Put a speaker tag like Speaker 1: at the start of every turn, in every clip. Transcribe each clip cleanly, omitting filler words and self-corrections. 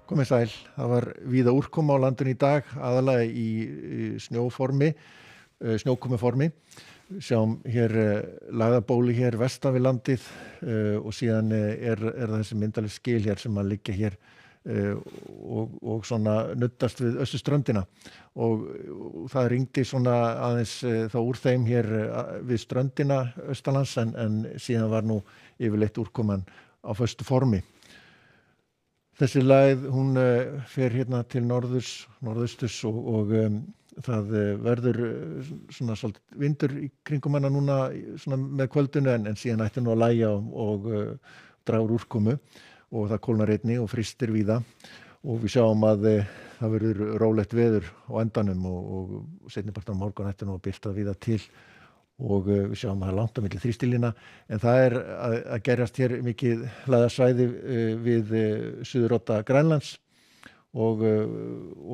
Speaker 1: Komið sæl, það var víða úrkoma á landinu í dag, aðalega í snjókomuformi. Sjáum hér lagðarbóli hér vestan við landið og síðan er það þessi myndaleg skil hér sem að liggja hér og svona nuddast við austurströndina og það rigndi svona aðeins þá úr þeim hér við ströndina austanlands en síðan var nú yfirleitt úrkoman á föstu formi. Þessi lægð, hún fer hérna til norðausturs og það verður svona svolítið vindur í kringum hana núna svona með kvöldinu en síðan ætti nú að lægja og draga úr úrkomu og það kólnar einnig og frystir víða og við sjáum að það verður rólegt veður á endanum og seinni part á morgun ætti nú að birta víða til og við sjáum að það er langt á milli þrýstilína en það er að gerjast hér mikið lægðasvæði við suðurodda Grænlands og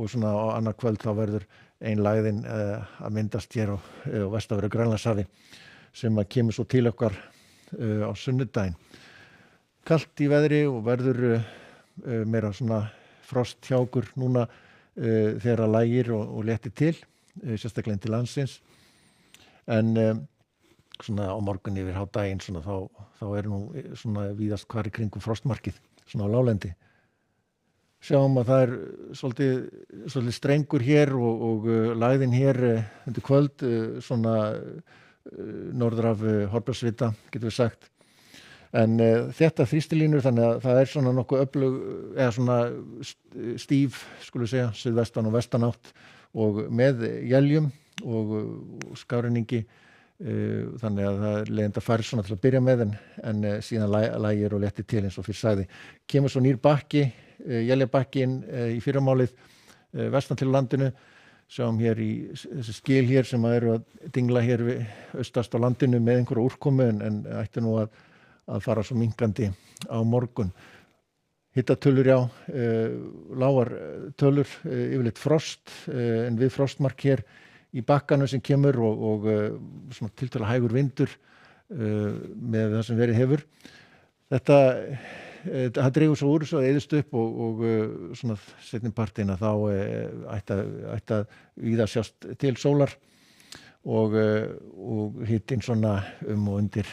Speaker 1: svona á annað kvöld þá verður ein lægðin að myndast hér á vestanverðu Grænlandshafi sem að kemur svo til okkar á sunnudaginn. Kalt í veðri og verður meira svona frost hjá okkur núna þegar að lægir og léttir til, sérstaklega til landsins. En svona á morgun yfir hádaginn svona þá er nú svona víðast hvar í kringum frostmarkið, svona á láglendi. Sjáum að það er svolítið strengur hér og lægðin hér undir kvöld svona norður af Hornbjargsvita, getum við sagt. En þetta þrýstilínur þannig að það er svona nokkuð öflug eða svona stíf, skulum segja, suðvestan og vestanátt og með éljum og skafrenningi þannig að það er leiðinda færð svona til að byrja með en síðan lægir og léttir til eins og fyrr sagði. Kemur svo nýr bakki, éljabakkin í fyrramálið vestan til landinu. Sjáum hér í þessi skil hér sem eru að dingla hér við austast á landinu með einhverja úrkomu en ætti nú að fara svo minnkandi á morgun. Hittatölur já, lágar tölur, yfirleitt frost en við frostmark hér í bakkanum sem kemur og svona tiltölulega hægur vindur með það sem verið hefur. Það dregur svo úr svo eyðist upp og svona seinni partina þá ætti að víða sjást til sólar og hitinn svona og undir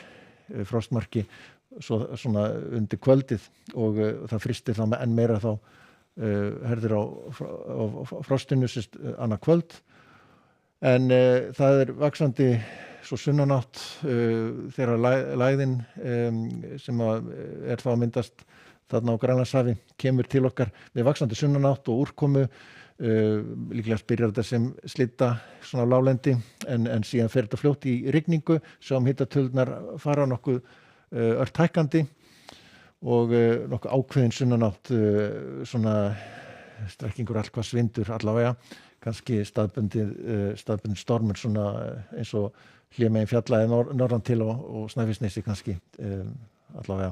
Speaker 1: frostmarki svona undir kvöldið og það frystir þá enn meira þá herðir á frostinu annað kvöld en það er vaxandi svo sunnanátt þegar lægðin sem er þá að myndast þarna á Grænlandshafi kemur til okkar með vaxandi sunnanátt og úrkomu líklega byrjar þetta sem slitta svona á láglendi en síðan fer þetta fljótt í rigningu sem hittatölurnar fara nokkuð ört hækkandi og nokkuð ákveðin sunnanátt svona strekkingur allhvers vindur allavega kannski staðbundin stormur svona eins og hlémegin fjallaði norðan til og Snæfellsnesi kannski allavega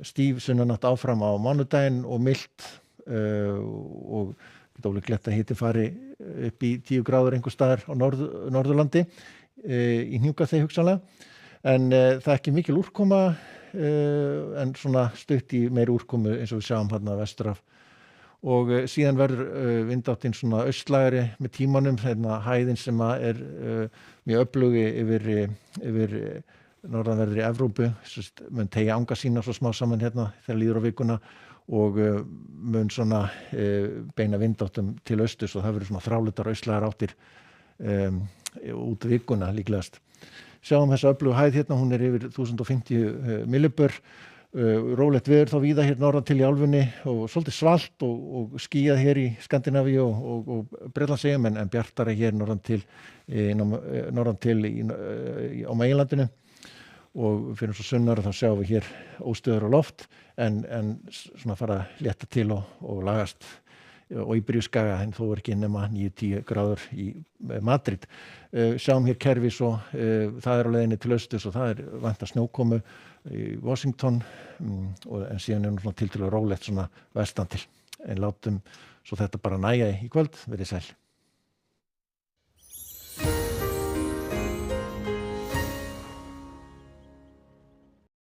Speaker 1: stíf sunnanátt áfram á mánudaginn og milt og geta ólíklegt að hiti fari upp í 10 gráður einhvers staðar á Norðurlandi í Hnjúkaþey hugsanlega en það er ekki mikil úrkoma en svona stutt í meiri úrkomu eins og við sjáum hérna vestur af og síðan verður vindáttin svona austlægari með tímanum hérna hæðin sem er mjög öflugi yfir norðanverðri Evrópu mun teygja anga sína svo smá saman hérna þegar líður á vikuna og mun svona beina vindáttum til austurs og það verður svona þrálutar austlægar áttir út vikuna líklegast. Sjáum þessa öflugu hæð hérna, hún er yfir 1050 millibör, rólegt veður þá víða hér norðan til í álfunni og svolítið svalt og skýjað hér í Skandinavíu og Bretlandseyjum en bjartara hér norðan til á meginlandinu og fyrir svo sunnar þá sjáum við hér óstöður á loft en svona fara að létta til og lagast og í Bríuskaga en þó er ekki nema 9-10 gráður í Madrid. Sjáum hér kerfi svo það er á leiðinni til austurs og það er vænta snjókomu í Washington en síðan er svona tiltölulega rólegt svona vestan til en látum svo þetta bara nægja í kvöld, verið sæl.